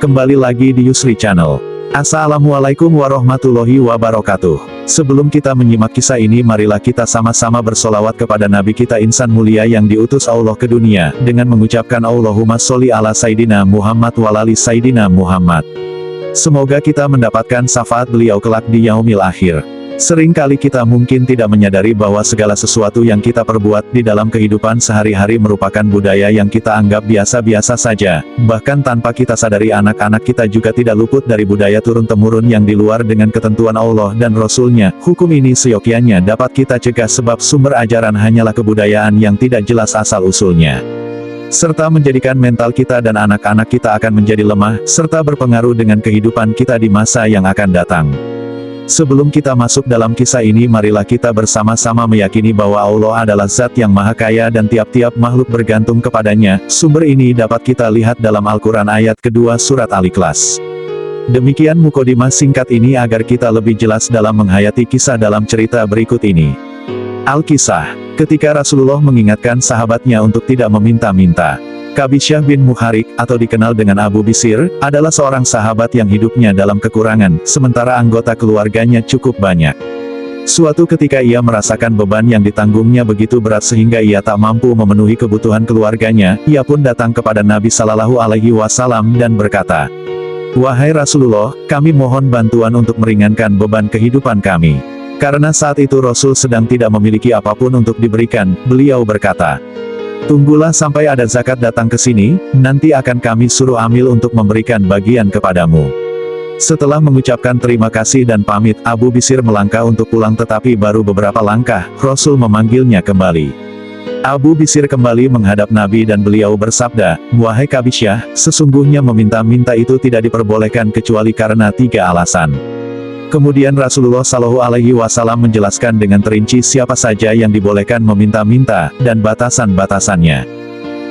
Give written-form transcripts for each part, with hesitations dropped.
Kembali lagi di Yusri Channel. Assalamualaikum warahmatullahi wabarakatuh. Sebelum kita menyimak kisah ini, marilah kita sama-sama bersolawat kepada Nabi kita insan mulia yang diutus Allah ke dunia, dengan mengucapkan Allahumma sholli ala Sayyidina Muhammad walali Sayyidina Muhammad. Semoga kita mendapatkan syafaat beliau kelak di yaumil akhir. Sering kali kita mungkin tidak menyadari bahwa segala sesuatu yang kita perbuat di dalam kehidupan sehari-hari merupakan budaya yang kita anggap biasa-biasa saja. Bahkan tanpa kita sadari, anak-anak kita juga tidak luput dari budaya turun-temurun yang di luar dengan ketentuan Allah dan Rasul-Nya. Hukum ini seyogyanya dapat kita cegah sebab sumber ajaran hanyalah kebudayaan yang tidak jelas asal-usulnya, serta menjadikan mental kita dan anak-anak kita akan menjadi lemah, serta berpengaruh dengan kehidupan kita di masa yang akan datang. Sebelum kita masuk dalam kisah ini, marilah kita bersama-sama meyakini bahwa Allah adalah Zat yang Maha Kaya dan tiap-tiap makhluk bergantung kepadanya. Sumber ini dapat kita lihat dalam Al-Quran ayat kedua surat Al-Ikhlas. Demikian mukadimah singkat ini agar kita lebih jelas dalam menghayati kisah dalam cerita berikut ini. Al-Kisah. Ketika Rasulullah mengingatkan sahabatnya untuk tidak meminta-minta. Qabisyah bin Muharik, atau dikenal dengan Abu Bisir, adalah seorang sahabat yang hidupnya dalam kekurangan, sementara anggota keluarganya cukup banyak. Suatu ketika ia merasakan beban yang ditanggungnya begitu berat sehingga ia tak mampu memenuhi kebutuhan keluarganya. Ia pun datang kepada Nabi Shallallahu Alaihi Wasallam dan berkata, "Wahai Rasulullah, kami mohon bantuan untuk meringankan beban kehidupan kami." Karena saat itu Rasul sedang tidak memiliki apapun untuk diberikan, beliau berkata, "Tunggulah sampai ada zakat datang ke sini, nanti akan kami suruh amil untuk memberikan bagian kepadamu." Setelah mengucapkan terima kasih dan pamit, Abu Bisir melangkah untuk pulang, tetapi baru beberapa langkah, Rasul memanggilnya kembali. Abu Bisir kembali menghadap Nabi dan beliau bersabda, "Wahai Qabisyah, sesungguhnya meminta-minta itu tidak diperbolehkan kecuali karena 3 alasan. Kemudian Rasulullah Shallallahu Alaihi Wasallam menjelaskan dengan terinci siapa saja yang dibolehkan meminta-minta, dan batasan-batasannya.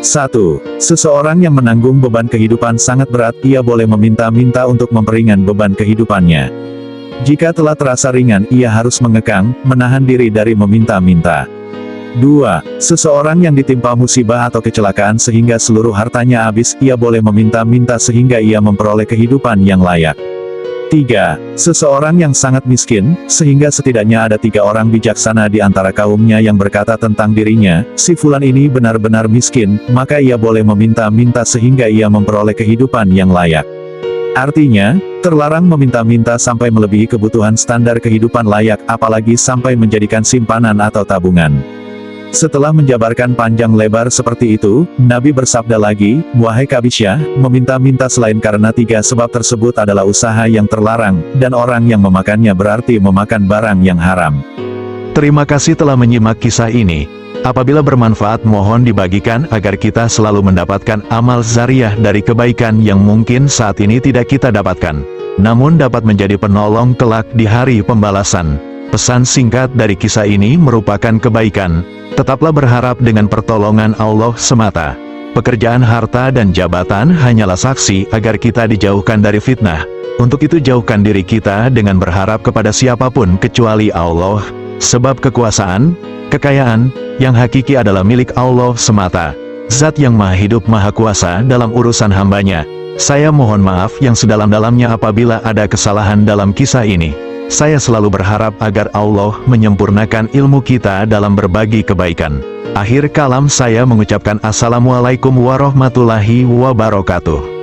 1. Seseorang yang menanggung beban kehidupan sangat berat, ia boleh meminta-minta untuk memperingan beban kehidupannya. Jika telah terasa ringan, ia harus mengekang, menahan diri dari meminta-minta. 2. Seseorang yang ditimpa musibah atau kecelakaan sehingga seluruh hartanya habis, ia boleh meminta-minta sehingga ia memperoleh kehidupan yang layak. 3. Seseorang yang sangat miskin, sehingga setidaknya ada 3 orang bijaksana di antara kaumnya yang berkata tentang dirinya, si fulan ini benar-benar miskin, maka ia boleh meminta-minta sehingga ia memperoleh kehidupan yang layak. Artinya, terlarang meminta-minta sampai melebihi kebutuhan standar kehidupan layak, apalagi sampai menjadikan simpanan atau tabungan. Setelah menjabarkan panjang lebar seperti itu, Nabi bersabda lagi, "Wahai Qabisyah, meminta-minta selain karena 3 sebab tersebut adalah usaha yang terlarang, dan orang yang memakannya berarti memakan barang yang haram." Terima kasih telah menyimak kisah ini. Apabila bermanfaat, mohon dibagikan agar kita selalu mendapatkan amal zariah dari kebaikan yang mungkin saat ini tidak kita dapatkan, namun dapat menjadi penolong kelak di hari pembalasan. Pesan singkat dari kisah ini merupakan kebaikan. Tetaplah berharap dengan pertolongan Allah semata. Pekerjaan, harta, dan jabatan hanyalah saksi agar kita dijauhkan dari fitnah. Untuk itu jauhkan diri kita dengan berharap kepada siapapun kecuali Allah. Sebab kekuasaan, kekayaan, yang hakiki adalah milik Allah semata. Zat yang maha hidup maha kuasa dalam urusan hambanya. Saya mohon maaf yang sedalam-dalamnya apabila ada kesalahan dalam kisah ini. Saya selalu berharap agar Allah menyempurnakan ilmu kita dalam berbagi kebaikan. Akhir kalam saya mengucapkan Assalamualaikum warahmatullahi wabarakatuh.